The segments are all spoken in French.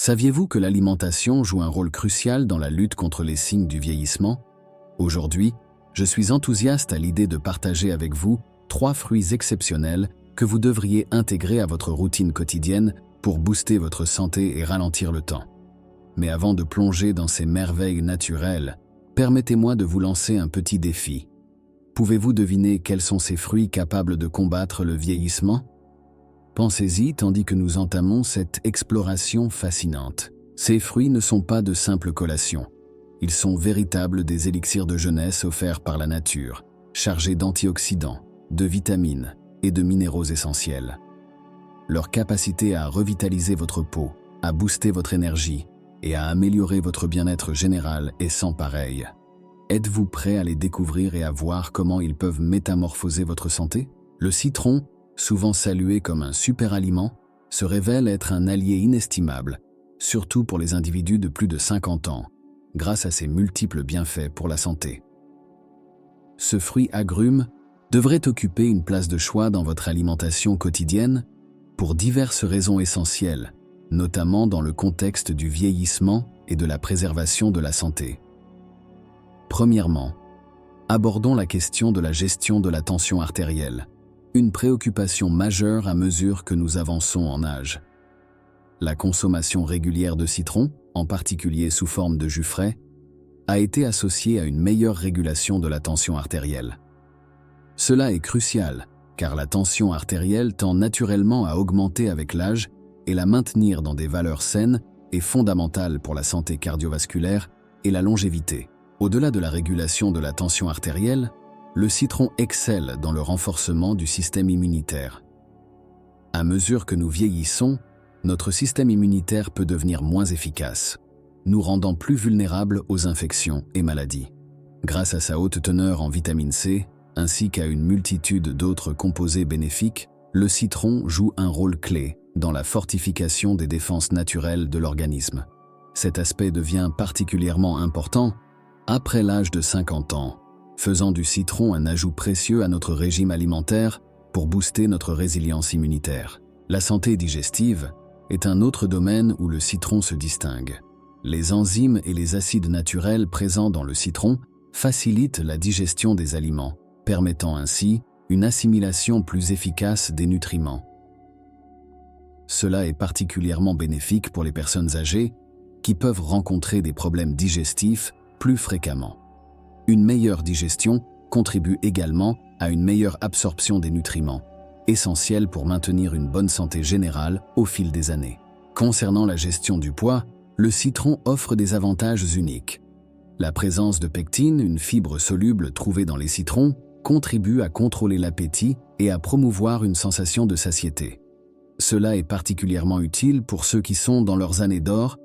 Saviez-vous que l'alimentation joue un rôle crucial dans la lutte contre les signes du vieillissement? Aujourd'hui, je suis enthousiaste à l'idée de partager avec vous 3 fruits exceptionnels que vous devriez intégrer à votre routine quotidienne pour booster votre santé et ralentir le temps. Mais avant de plonger dans ces merveilles naturelles, permettez-moi de vous lancer un petit défi. Pouvez-vous deviner quels sont ces fruits capables de combattre le vieillissement? Pensez-y tandis que nous entamons cette exploration fascinante. Ces fruits ne sont pas de simples collations. Ils sont véritables des élixirs de jeunesse offerts par la nature, chargés d'antioxydants, de vitamines et de minéraux essentiels. Leur capacité à revitaliser votre peau, à booster votre énergie et à améliorer votre bien-être général est sans pareil. Êtes-vous prêt à les découvrir et à voir comment ils peuvent métamorphoser votre santé? Le citron, souvent salué comme un super aliment, se révèle être un allié inestimable, surtout pour les individus de plus de 50 ans, grâce à ses multiples bienfaits pour la santé. Ce fruit agrume devrait occuper une place de choix dans votre alimentation quotidienne pour diverses raisons essentielles, notamment dans le contexte du vieillissement et de la préservation de la santé. Premièrement, abordons la question de la gestion de la tension artérielle, une préoccupation majeure à mesure que nous avançons en âge. La consommation régulière de citron, en particulier sous forme de jus frais, a été associée à une meilleure régulation de la tension artérielle. Cela est crucial, car la tension artérielle tend naturellement à augmenter avec l'âge et la maintenir dans des valeurs saines est fondamentale pour la santé cardiovasculaire et la longévité. Au-delà de la régulation de la tension artérielle, le citron excelle dans le renforcement du système immunitaire. À mesure que nous vieillissons, notre système immunitaire peut devenir moins efficace, nous rendant plus vulnérables aux infections et maladies. Grâce à sa haute teneur en vitamine C, ainsi qu'à une multitude d'autres composés bénéfiques, le citron joue un rôle clé dans la fortification des défenses naturelles de l'organisme. Cet aspect devient particulièrement important après l'âge de 50 ans, faisant du citron un ajout précieux à notre régime alimentaire pour booster notre résilience immunitaire. La santé digestive est un autre domaine où le citron se distingue. Les enzymes et les acides naturels présents dans le citron facilitent la digestion des aliments, permettant ainsi une assimilation plus efficace des nutriments. Cela est particulièrement bénéfique pour les personnes âgées qui peuvent rencontrer des problèmes digestifs plus fréquemment. Une meilleure digestion contribue également à une meilleure absorption des nutriments, essentiels pour maintenir une bonne santé générale au fil des années. Concernant la gestion du poids, le citron offre des avantages uniques. La présence de pectine, une fibre soluble trouvée dans les citrons, contribue à contrôler l'appétit et à promouvoir une sensation de satiété. Cela est particulièrement utile pour ceux qui sont dans leurs années d'or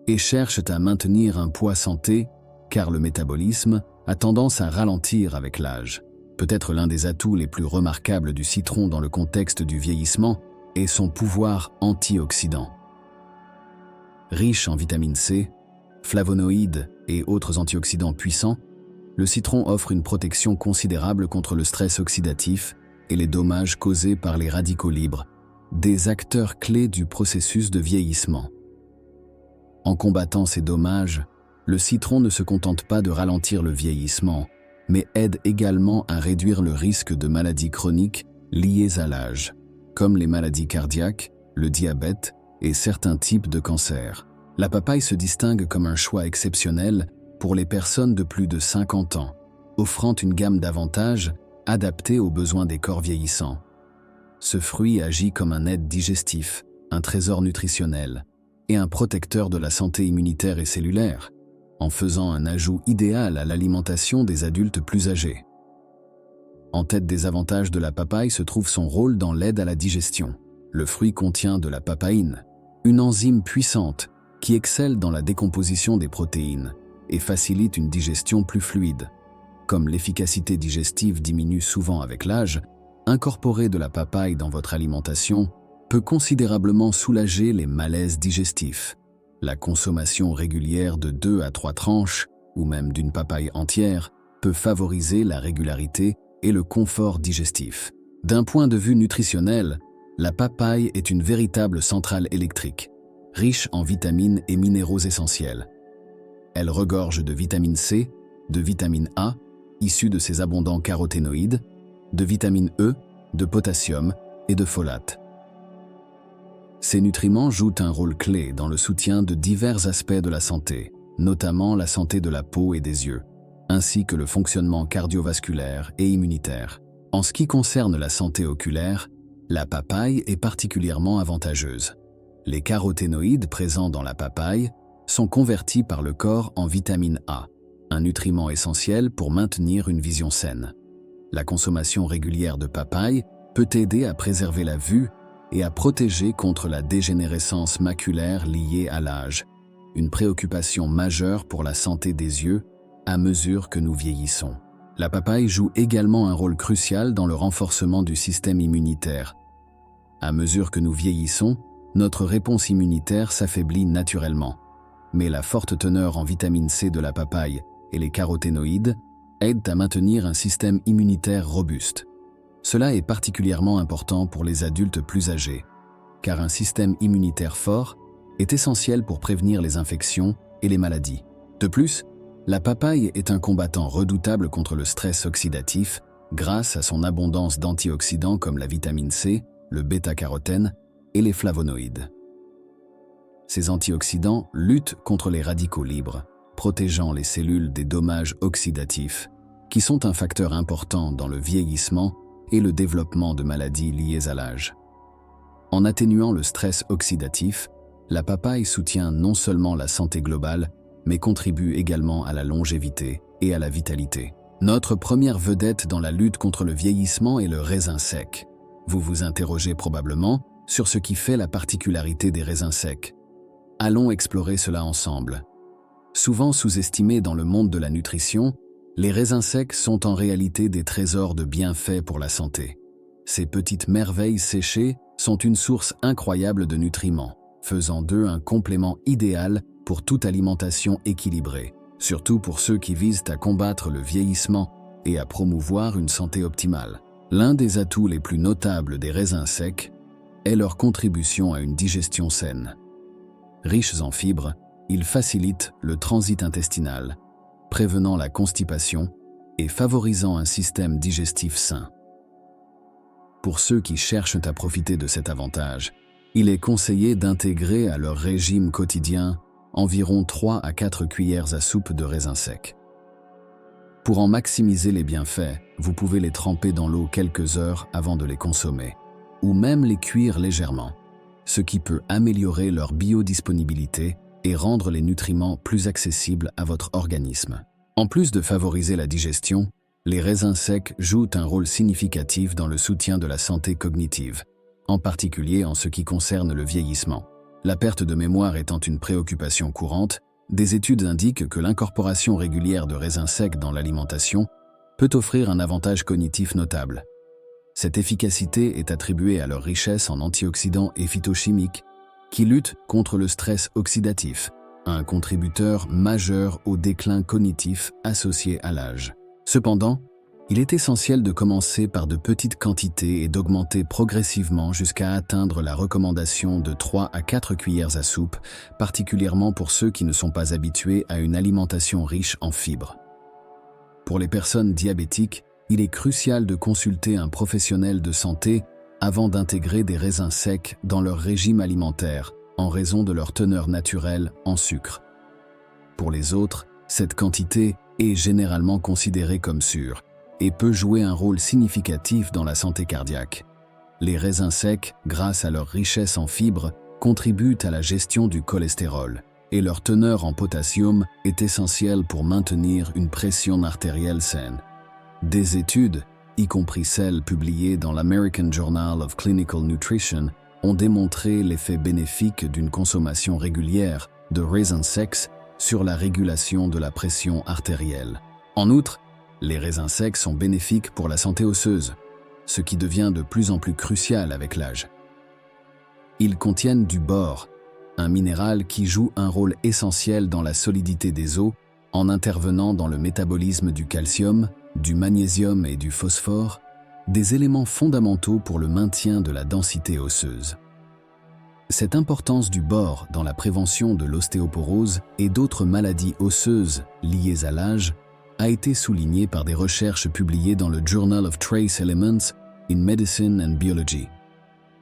et cherchent à maintenir un poids santé, car le métabolisme a tendance à ralentir avec l'âge. Peut-être l'un des atouts les plus remarquables du citron dans le contexte du vieillissement est son pouvoir antioxydant. Riche en vitamine C, flavonoïdes et autres antioxydants puissants, le citron offre une protection considérable contre le stress oxydatif et les dommages causés par les radicaux libres, des acteurs clés du processus de vieillissement. En combattant ces dommages, le citron ne se contente pas de ralentir le vieillissement, mais aide également à réduire le risque de maladies chroniques liées à l'âge, comme les maladies cardiaques, le diabète et certains types de cancers. La papaye se distingue comme un choix exceptionnel pour les personnes de plus de 50 ans, offrant une gamme d'avantages adaptés aux besoins des corps vieillissants. Ce fruit agit comme un aide digestif, un trésor nutritionnel et un protecteur de la santé immunitaire et cellulaire, en faisant un ajout idéal à l'alimentation des adultes plus âgés. En tête des avantages de la papaye se trouve son rôle dans l'aide à la digestion. Le fruit contient de la papaïne, une enzyme puissante qui excelle dans la décomposition des protéines et facilite une digestion plus fluide. Comme l'efficacité digestive diminue souvent avec l'âge, incorporer de la papaye dans votre alimentation peut considérablement soulager les malaises digestifs. La consommation régulière de 2 à 3 tranches, ou même d'une papaye entière, peut favoriser la régularité et le confort digestif. D'un point de vue nutritionnel, la papaye est une véritable centrale électrique. riche en vitamines et minéraux essentiels. Elle regorge de vitamine C, de vitamine A, issue de ses abondants caroténoïdes, de vitamine E, de potassium et de folate. Ces nutriments jouent un rôle clé dans le soutien de divers aspects de la santé, notamment la santé de la peau et des yeux, ainsi que le fonctionnement cardiovasculaire et immunitaire. En ce qui concerne la santé oculaire, la papaye est particulièrement avantageuse. Les caroténoïdes présents dans la papaye sont convertis par le corps en vitamine A, un nutriment essentiel pour maintenir une vision saine. La consommation régulière de papaye peut aider à préserver la vue et à protéger contre la dégénérescence maculaire liée à l'âge, une préoccupation majeure pour la santé des yeux à mesure que nous vieillissons. La papaye joue également un rôle crucial dans le renforcement du système immunitaire. À mesure que nous vieillissons, notre réponse immunitaire s'affaiblit naturellement. Mais la forte teneur en vitamine C de la papaye et les caroténoïdes aident à maintenir un système immunitaire robuste. Cela est particulièrement important pour les adultes plus âgés, car un système immunitaire fort est essentiel pour prévenir les infections et les maladies. De plus, la papaye est un combattant redoutable contre le stress oxydatif grâce à son abondance d'antioxydants comme la vitamine C, le bêta-carotène et les flavonoïdes. Ces antioxydants luttent contre les radicaux libres, protégeant les cellules des dommages oxydatifs, qui sont un facteur important dans le vieillissement et le développement de maladies liées à l'âge. En atténuant le stress oxydatif, la papaye soutient non seulement la santé globale, mais contribue également à la longévité et à la vitalité. Notre première vedette dans la lutte contre le vieillissement est le raisin sec. Vous vous interrogez probablement sur ce qui fait la particularité des raisins secs. Allons explorer cela ensemble. Souvent sous-estimés dans le monde de la nutrition, les raisins secs sont en réalité des trésors de bienfaits pour la santé. Ces petites merveilles séchées sont une source incroyable de nutriments, faisant d'eux un complément idéal pour toute alimentation équilibrée, surtout pour ceux qui visent à combattre le vieillissement et à promouvoir une santé optimale. L'un des atouts les plus notables des raisins secs est leur contribution à une digestion saine. Riches en fibres, ils facilitent le transit intestinal, prévenant la constipation et favorisant un système digestif sain. Pour ceux qui cherchent à profiter de cet avantage, il est conseillé d'intégrer à leur régime quotidien environ 3 à 4 cuillères à soupe de raisins secs. Pour en maximiser les bienfaits, vous pouvez les tremper dans l'eau quelques heures avant de les consommer, ou même les cuire légèrement, ce qui peut améliorer leur biodisponibilité et rendre les nutriments plus accessibles à votre organisme. En plus de favoriser la digestion, les raisins secs jouent un rôle significatif dans le soutien de la santé cognitive, en particulier en ce qui concerne le vieillissement. La perte de mémoire étant une préoccupation courante, des études indiquent que l'incorporation régulière de raisins secs dans l'alimentation peut offrir un avantage cognitif notable. Cette efficacité est attribuée à leur richesse en antioxydants et phytochimiques qui luttent contre le stress oxydatif, un contributeur majeur au déclin cognitif associé à l'âge. Cependant, il est essentiel de commencer par de petites quantités et d'augmenter progressivement jusqu'à atteindre la recommandation de 3 à 4 cuillères à soupe, particulièrement pour ceux qui ne sont pas habitués à une alimentation riche en fibres. Pour les personnes diabétiques, il est crucial de consulter un professionnel de santé avant d'intégrer des raisins secs dans leur régime alimentaire en raison de leur teneur naturelle en sucre. Pour les autres, cette quantité est généralement considérée comme sûre et peut jouer un rôle significatif dans la santé cardiaque. Les raisins secs, grâce à leur richesse en fibres, contribuent à la gestion du cholestérol et leur teneur en potassium est essentielle pour maintenir une pression artérielle saine. Des études, y compris celles publiées dans l'American Journal of Clinical Nutrition, ont démontré l'effet bénéfique d'une consommation régulière de raisins secs sur la régulation de la pression artérielle. En outre, les raisins secs sont bénéfiques pour la santé osseuse, ce qui devient de plus en plus crucial avec l'âge. Ils contiennent du bore, un minéral qui joue un rôle essentiel dans la solidité des os en intervenant dans le métabolisme du calcium, du magnésium et du phosphore, des éléments fondamentaux pour le maintien de la densité osseuse. Cette importance du bore dans la prévention de l'ostéoporose et d'autres maladies osseuses liées à l'âge a été soulignée par des recherches publiées dans le Journal of Trace Elements in Medicine and Biology.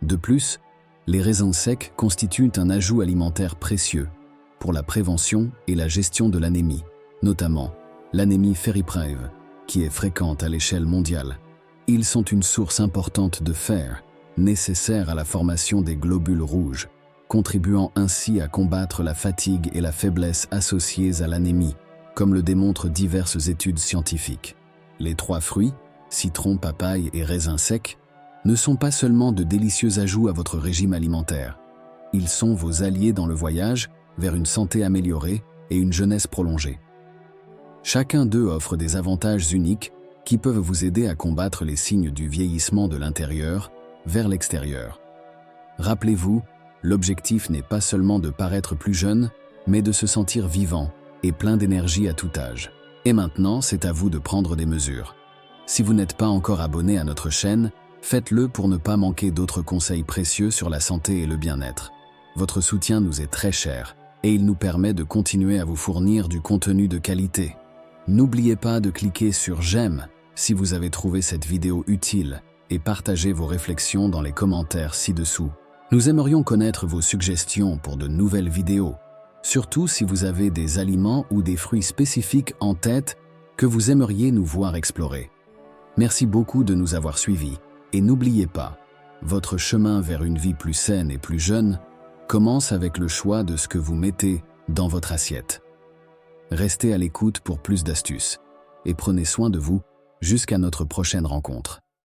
De plus, les raisins secs constituent un ajout alimentaire précieux pour la prévention et la gestion de l'anémie, notamment l'anémie ferriprive, qui est fréquente à l'échelle mondiale. Ils sont une source importante de fer, nécessaire à la formation des globules rouges, contribuant ainsi à combattre la fatigue et la faiblesse associées à l'anémie, comme le démontrent diverses études scientifiques. Les 3 fruits, citron, papaye et raisins secs, ne sont pas seulement de délicieux ajouts à votre régime alimentaire. Ils sont vos alliés dans le voyage vers une santé améliorée et une jeunesse prolongée. Chacun d'eux offre des avantages uniques qui peuvent vous aider à combattre les signes du vieillissement de l'intérieur vers l'extérieur. Rappelez-vous, l'objectif n'est pas seulement de paraître plus jeune, mais de se sentir vivant et plein d'énergie à tout âge. Et maintenant, c'est à vous de prendre des mesures. Si vous n'êtes pas encore abonné à notre chaîne, faites-le pour ne pas manquer d'autres conseils précieux sur la santé et le bien-être. Votre soutien nous est très cher et il nous permet de continuer à vous fournir du contenu de qualité. N'oubliez pas de cliquer sur « J'aime » si vous avez trouvé cette vidéo utile et partagez vos réflexions dans les commentaires ci-dessous. Nous aimerions connaître vos suggestions pour de nouvelles vidéos, surtout si vous avez des aliments ou des fruits spécifiques en tête que vous aimeriez nous voir explorer. Merci beaucoup de nous avoir suivis et n'oubliez pas, votre chemin vers une vie plus saine et plus jeune commence avec le choix de ce que vous mettez dans votre assiette. Restez à l'écoute pour plus d'astuces et prenez soin de vous jusqu'à notre prochaine rencontre.